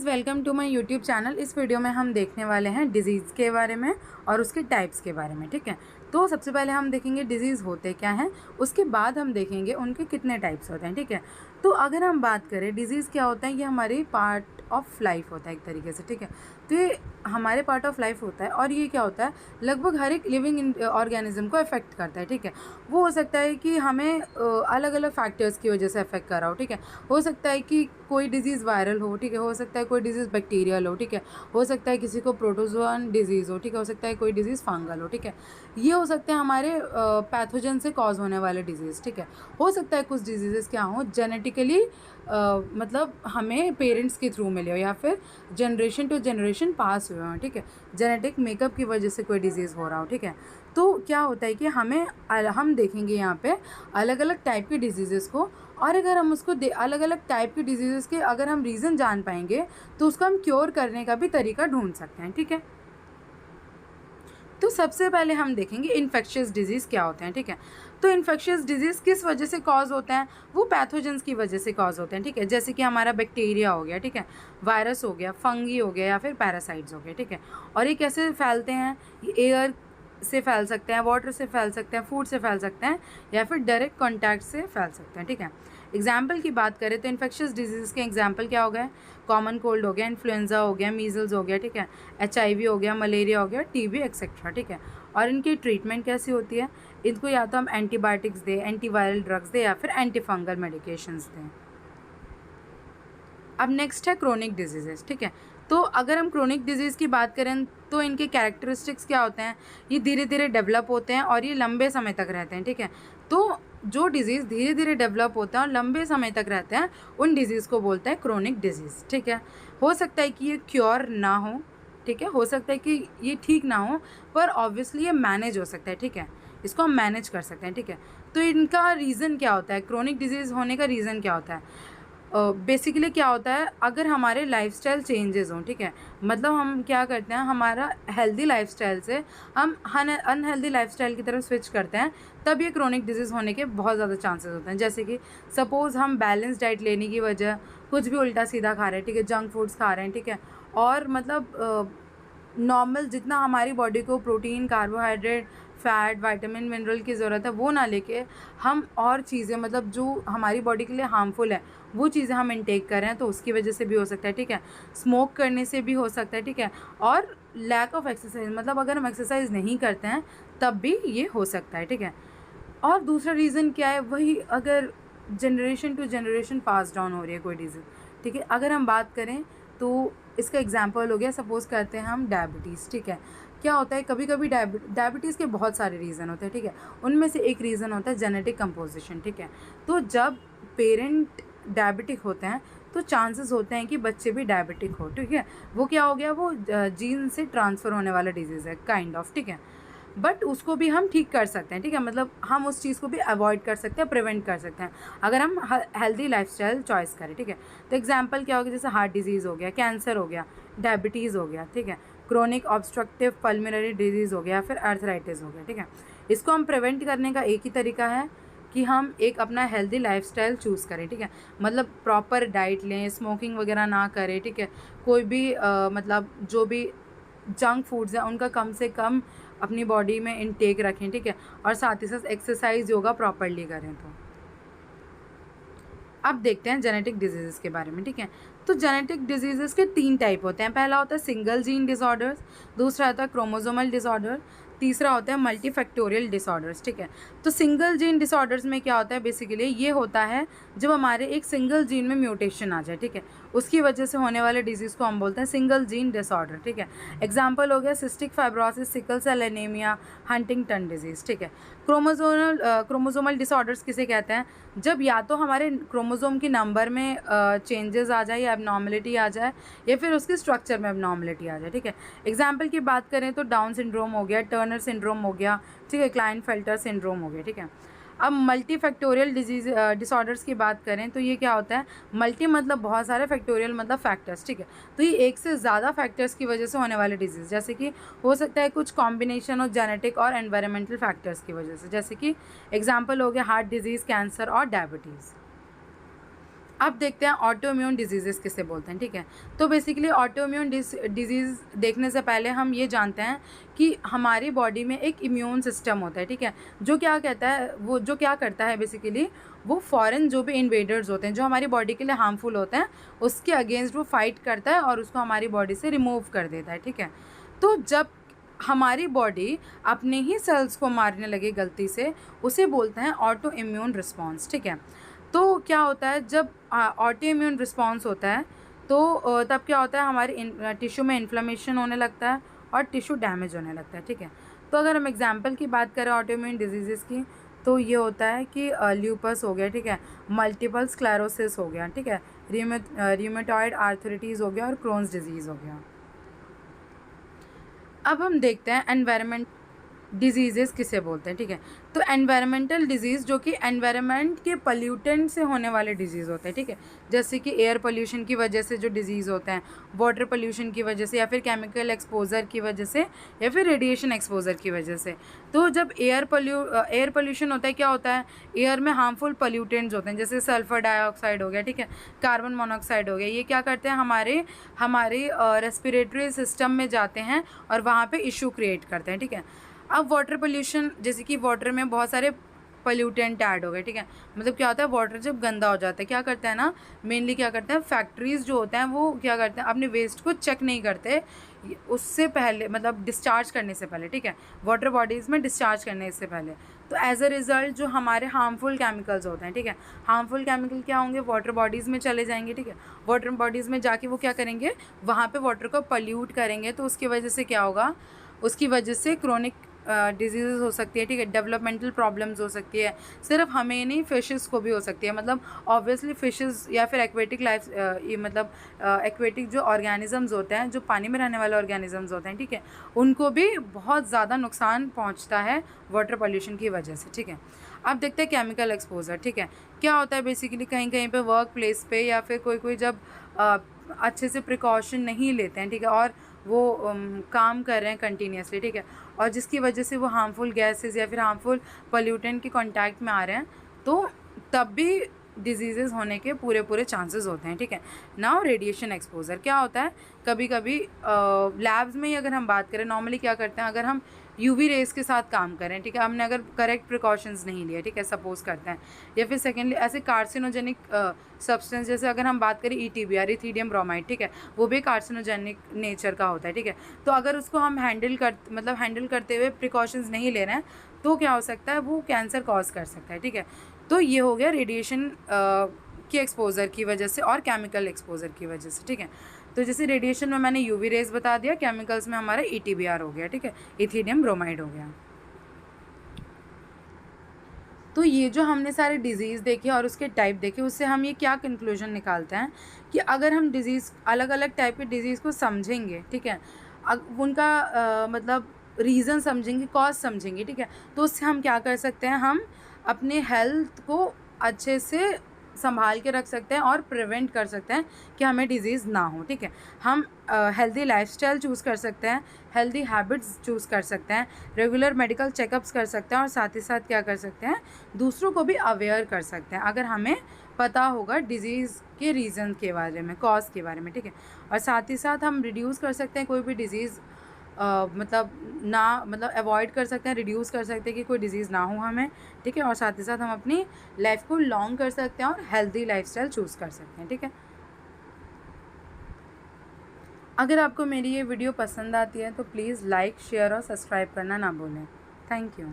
Welcome to my YouTube channel. इस video में हम देखने वाले हैं डिजीज़ के बारे में और उसके टाइप्स के बारे में। ठीक है, तो सबसे पहले हम देखेंगे डिजीज़ होते क्या हैं, उसके बाद हम देखेंगे उनके कितने टाइप्स होते हैं। ठीक है, तो अगर हम बात करें डिजीज़ क्या होता है, ये हमारी पार्ट ऑफ लाइफ होता है एक तरीके से। ठीक है, तो ये हमारे पार्ट ऑफ लाइफ होता है और ये क्या होता है, लगभग हर एक लिविंग ऑर्गेनिज्म को अफेक्ट करता है। ठीक है, वो हो सकता है कि हमें अलग अलग फैक्टर्स की वजह से अफेक्ट कर रहा हो। ठीक है, हो सकता है कि कोई डिजीज़ वायरल हो। ठीक है, हो सकता है कोई डिजीज़ बैक्टीरियल हो। ठीक है, हो सकता है किसी को प्रोटोजोअन डिजीज़ हो। ठीक है, हो सकता है कोई डिजीज़ फंगल हो। ठीक है, ये हो सकते हैं हमारे पैथोजन से कॉज होने वाले डिजीज़। ठीक है, हो सकता है कुछ डिजीज़ क्या हो जेनेटिकली, मतलब हमें पेरेंट्स के थ्रू मिले हो या फिर जनरेशन टू जनरेशन पास हुए हों। ठीक है, जेनेटिक मेकअप की वजह से कोई डिजीज़ हो रहा हो। ठीक है, तो क्या होता है कि हम देखेंगे यहाँ पे अलग अलग टाइप के डिजीज़ को, और अगर हम उसको अलग अलग टाइप के डिजीज़ के अगर हम रीज़न जान पाएंगे तो उसको हम क्योर करने का भी तरीका ढूंढ सकते हैं। ठीक है, तो सबसे पहले हम देखेंगे इन्फेक्शियस डिजीज़ क्या होते हैं। ठीक है, तो इन्फेक्शियस डिजीज़ किस वजह से कॉज होते हैं, वो पैथोजेंस की वजह से कॉज होते हैं। ठीक है, जैसे कि हमारा बैक्टीरिया हो गया, ठीक है, वायरस हो गया, फंगी हो गया या फिर पैरासाइट्स हो गए। ठीक है, और ये कैसे फैलते हैं, ये एयर से फैल सकते हैं, वाटर से फैल सकते हैं, फूड से फैल सकते हैं या फिर डायरेक्ट कॉन्टैक्ट से फैल सकते हैं। ठीक है, एग्जाम्पल की बात करें तो इन्फेक्शियस डिजीज़ के एग्जाम्पल क्या हो गए, कॉमन कोल्ड हो गया, इन्फ्लुएंजा हो गया, मीजल्स हो गया। ठीक है, HIV हो गया, मलेरिया हो गया, TB एक्सेट्रा। ठीक है, और इनकी ट्रीटमेंट कैसी होती है, इनको या तो हम एंटीबायोटिक्स दें, एंटीवायरल ड्रग्स दें या फिर एंटी फंगल मेडिकेशंस दें। अब नेक्स्ट है क्रोनिक डिजीज़ेस। ठीक है, तो अगर हम क्रोनिक डिजीज़ की बात करें तो इनके कैरेक्टरिस्टिक्स क्या होते हैं, ये धीरे धीरे डेवलप होते हैं और ये लंबे समय तक रहते हैं। ठीक है, तो जो डिज़ीज़ धीरे धीरे डेवलप होता है और लंबे समय तक रहते हैं उन डिज़ीज़ को बोलते हैं क्रोनिक डिजीज़। ठीक है, हो सकता है कि ये क्योर ना हो। ठीक है, हो सकता है कि ये ठीक ना हो, पर ऑब्वियसली ये मैनेज हो सकता है। ठीक है, इसको हम मैनेज कर सकते हैं। ठीक है, तो इनका रीज़न क्या होता है, क्रोनिक डिजीज़ होने का रीज़न क्या होता है, बेसिकली क्या होता है, अगर हमारे लाइफस्टाइल चेंजेस हों। ठीक है, मतलब हम क्या करते हैं, हमारा हेल्दी लाइफस्टाइल से हम अनहेल्दी लाइफस्टाइल की तरफ स्विच करते हैं, तब ये क्रोनिक डिजीज़ होने के बहुत ज़्यादा चांसेस होते हैं। जैसे कि सपोज़ हम बैलेंस डाइट लेने की वजह कुछ भी उल्टा सीधा खा रहे हैं। ठीक है, जंक फूड्स खा रहे हैं। ठीक है, और मतलब नॉर्मल जितना हमारी बॉडी को protein, carbohydrate, fat, vitamin, mineral की ज़रूरत है वो ना लेके हम और चीज़ें, मतलब जो हमारी बॉडी के लिए हार्मफुल है वो चीज़ें हम इनटेक कर रहे हैं, तो उसकी वजह से भी हो सकता है। ठीक है, स्मोक करने से भी हो सकता है। ठीक है, और लैक ऑफ एक्सरसाइज, मतलब अगर हम एक्सरसाइज नहीं करते हैं तब भी ये हो सकता है। ठीक है, और दूसरा रीज़न क्या है, वही अगर generation to generation pass down हो रही है कोई डिजीज़। ठीक है, अगर हम बात करें तो इसका एग्जांपल हो गया, सपोज़ करते हैं हम डायबिटीज़। ठीक है, क्या होता है, कभी कभी डायबिटीज़ के बहुत सारे रीज़न होते हैं। ठीक है, उनमें से एक रीज़न होता है जेनेटिक कंपोजिशन। ठीक है, तो जब पेरेंट डायबिटिक होते हैं तो चांसेस होते हैं कि बच्चे भी डायबिटिक हो। ठीक है, वो क्या हो गया, वो जीन से ट्रांसफ़र होने वाला डिजीज़ है काइंड ऑफ। ठीक है, बट उसको भी हम ठीक कर सकते हैं। ठीक है, मतलब हम उस चीज़ को भी अवॉइड कर सकते हैं, प्रिवेंट कर सकते हैं अगर हम हेल्दी लाइफस्टाइल चॉइस करें। ठीक है, तो एग्जांपल क्या होगा, जैसे हार्ट डिजीज़ हो गया, कैंसर हो गया, डायबिटीज़ हो गया। ठीक है, क्रोनिक ऑब्स्ट्रक्टिव पल्मोनरी डिजीज़ हो गया, फिर अर्थराइटिस हो गया। ठीक है, इसको हम प्रिवेंट करने का एक ही तरीका है कि हम एक अपना हेल्दी लाइफस्टाइल चूज़ करें। ठीक है, मतलब प्रॉपर डाइट लें, स्मोकिंग वगैरह ना करें। ठीक है, कोई भी मतलब जो भी जंक फूड्स हैं उनका कम से कम अपनी बॉडी में इनटेक रखें। ठीक है, और साथ ही साथ एक्सरसाइज, योगा प्रॉपरली करें। तो अब देखते हैं जेनेटिक डिजीज़ के बारे में। ठीक है, तो जेनेटिक डिजीज़ के 3 टाइप होते हैं। पहला होता है सिंगल जीन डिसऑर्डर्स, दूसरा होता है क्रोमोसोमल डिसऑर्डर, तीसरा होता है मल्टीफैक्टोरियल डिसऑर्डर्स। ठीक है, तो सिंगल जीन डिसऑर्डर्स में क्या होता है, बेसिकली ये होता है जब हमारे एक सिंगल जीन में म्यूटेशन आ जाए। ठीक है, उसकी वजह से होने वाले डिजीज़ को हम बोलते हैं सिंगल जीन डिसऑर्डर। ठीक है, एग्जाम्पल हो गया cystic fibrosis, sickle cell anaemia, Huntington disease. ठीक है, क्रोमोसोमल डिसऑर्डर्स किसे कहते हैं, जब या तो हमारे क्रोमोसोम की नंबर में चेंजेस आ जाए या एबनॉर्मलिटी आ जाए या फिर उसके स्ट्रक्चर में एबनॉर्मलिटी आ जाए। ठीक है, एग्जाम्पल की बात करें तो डाउन सिंड्रोम हो गया, टर्नर सिंड्रोम हो गया। ठीक है, क्लाइनफेल्टर सिंड्रोम हो गया। ठीक है, अब मल्टी फैक्टोरियल डिसऑर्डर्स की बात करें तो ये क्या होता है, मल्टी मतलब बहुत सारे, फैक्टोरियल मतलब फैक्टर्स। ठीक है, तो ये एक से ज़्यादा फैक्टर्स की वजह से होने वाले डिजीज़, जैसे कि हो सकता है कुछ कॉम्बिनेशन ऑफ जेनेटिक और एनवायरमेंटल फैक्टर्स की वजह से, जैसे कि एग्जाम्पल हो गया हार्ट डिजीज़, कैंसर और डायबिटीज़। अब देखते हैं ऑटो इम्यून डिजीज़ेस किसे बोलते हैं, ठीक है। तो बेसिकली ऑटो इम्यून डिजीज़ देखने से पहले हम ये जानते हैं कि हमारी बॉडी में एक इम्यून सिस्टम होता है, ठीक है, जो क्या कहता है, वो जो क्या करता है बेसिकली, वो फॉरेन जो भी इन्वेडर्स होते हैं जो हमारी बॉडी के लिए हार्मफुल होते हैं, उसके अगेंस्ट वो फाइट करता है और उसको हमारी बॉडी से रिमूव कर देता है, ठीक है। तो जब हमारी बॉडी अपने ही सेल्स को मारने लगे गलती से, उसे बोलते हैं ऑटो इम्यून रिस्पॉन्स, ठीक है। तो क्या होता है, जब ऑटो इम्यून रिस्पॉन्स होता है तो तब क्या होता है, हमारे टिश्यू में इन्फ्लेमेशन होने लगता है और टिश्यू डैमेज होने लगता है, ठीक है। तो अगर हम एग्जांपल की बात करें ऑटो इम्यून डिजीज़ेस की, तो ये होता है कि ल्यूपस हो गया, ठीक है, मल्टीपल स्क्लेरोसिस हो गया, ठीक है, र्यूमेटॉइड आर्थराइटिस हो गया और क्रोन्स डिजीज़ हो गया। अब हम देखते हैं एनवायरनमेंट डिजीज़ेस किसे बोलते हैं, ठीक है। तो एनवायरमेंटल डिजीज़ जो कि एनवायरनमेंट के पल्यूटेंट से होने वाले डिजीज़ होते हैं, ठीक है, जैसे कि एयर पोल्यूशन की वजह से जो डिजीज़ होते हैं, वाटर पोल्यूशन की वजह से, या फिर केमिकल एक्सपोजर की वजह से, या फिर रेडिएशन एक्सपोजर की वजह से। तो जब एयर पोल्यूशन होता है, क्या होता है, एयर में हार्मफुल पोल्यूटेंट्स होते हैं, जैसे सल्फर डाइऑक्साइड हो गया, ठीक है, कार्बन मोनोऑक्साइड हो गया। ये क्या करते हैं, हमारे रेस्पिरेटरी सिस्टम में जाते हैं और वहाँ पे इशू क्रिएट करते हैं, ठीक है। अब वाटर पोल्यूशन, जैसे कि वाटर में बहुत सारे पोल्यूटेंट ऐड हो गए, ठीक है, मतलब क्या होता है, वाटर जब गंदा हो जाता है, क्या करता है ना, मेनली क्या करते हैं, फैक्ट्रीज़ जो होते हैं वो क्या करते हैं, अपने वेस्ट को चेक नहीं करते उससे पहले, मतलब डिस्चार्ज करने से पहले, ठीक है, वाटर बॉडीज़ में डिस्चार्ज करने से पहले। तो एज अ रिज़ल्ट जो हमारे हार्मफुल केमिकल्स होते हैं, ठीक है, हार्मफुल केमिकल क्या होंगे, वाटर बॉडीज़ में चले जाएंगे, ठीक है, वाटर बॉडीज़ में जाके वो क्या करेंगे, वहाँ पे वाटर को पल्यूट करेंगे। तो उसकी वजह से क्या होगा, उसकी वजह से क्रोनिक डिजीज़ हो सकती है, ठीक है, डेवलपमेंटल प्रॉब्लम्स हो सकती है, सिर्फ हमें नहीं, फिशेस को भी हो सकती है। मतलब ऑब्वियसली फिशेस या फिर एक्वेटिक लाइफ, ये मतलब एक्वेटिक जो ऑर्गेनिजम्स होते हैं, जो पानी में रहने वाले ऑर्गेनिजम्स होते हैं, ठीक है, उनको भी बहुत ज़्यादा नुकसान पहुंचता है वाटर पॉल्यूशन की वजह से, ठीक है। अब देखते हैं केमिकल एक्सपोजर, ठीक है, क्या होता है बेसिकली, कहीं कहीं पे वर्क प्लेस पे या फिर कोई जब अच्छे से प्रिकॉशन नहीं लेते हैं, ठीक है, और वो काम कर रहे हैं कंटिन्यूसली, ठीक है, और जिसकी वजह से वो हार्मफुल गैसेस या फिर हार्मफुल पोल्यूटेंट के कांटेक्ट में आ रहे हैं, तो तब भी डिजीज़ेज़ होने के पूरे चांसेस होते हैं, ठीक है। नाउ रेडिएशन एक्सपोजर क्या होता है, कभी कभी लैब्स में ही अगर हम बात करें, नॉर्मली क्या करते हैं, अगर हम यूवी रेस के साथ काम करें, ठीक है, हमने अगर करेक्ट प्रिकॉशंस नहीं लिए, ठीक है, सपोज करते हैं, या फिर सेकेंडली ऐसे कार्सिनोजेनिक सब्सटेंस, जैसे अगर हम बात करें ETBR, इथीडियम ब्रोमाइड, ठीक है, वो भी कार्सिनोजेनिक नेचर का होता है, ठीक है। तो अगर उसको हम हैंडल करते हुए प्रिकॉशंस नहीं ले रहे हैं, तो क्या हो सकता है, वो कैंसर कॉज कर सकता है, ठीक है। तो ये हो गया रेडिएशन की एक्सपोजर की वजह से और केमिकल एक्सपोजर की वजह से, ठीक है। तो जैसे रेडिएशन में मैंने यूवी रेज बता दिया, केमिकल्स में हमारा ETBR हो गया, ठीक है, इथीडियम ब्रोमाइड हो गया। तो ये जो हमने सारे डिजीज़ देखे और उसके टाइप देखे, उससे हम ये क्या कंक्लूजन निकालते हैं कि अगर हम डिजीज़, अलग अलग टाइप के डिजीज़ को समझेंगे, ठीक है, उनका मतलब रीज़न समझेंगे, कॉज समझेंगे, ठीक है, तो उससे हम क्या कर सकते हैं, हम अपने हेल्थ को अच्छे से संभाल के रख सकते हैं और प्रिवेंट कर सकते हैं कि हमें डिजीज़ ना हो, ठीक है। हम हेल्दी लाइफस्टाइल चूज़ कर सकते हैं, हेल्दी हैबिट्स चूज़ कर सकते हैं, रेगुलर मेडिकल चेकअप्स कर सकते हैं, और साथ ही साथ क्या कर सकते हैं, दूसरों को भी अवेयर कर सकते हैं अगर हमें पता होगा डिजीज़ के रीज़न के बारे में, कॉज के बारे में, ठीक है। और साथ ही साथ हम रिड्यूस कर सकते हैं कोई भी डिज़ीज़, मतलब अवॉइड कर सकते हैं, रिड्यूस कर सकते हैं कि कोई डिज़ीज़ ना हो हमें, ठीक है। और साथ ही साथ हम अपनी लाइफ को लॉन्ग कर सकते हैं और हेल्दी लाइफस्टाइल चूज़ कर सकते हैं, ठीक है। अगर आपको मेरी ये वीडियो पसंद आती है तो प्लीज़ लाइक, शेयर और सब्सक्राइब करना ना भूलें। Thank you.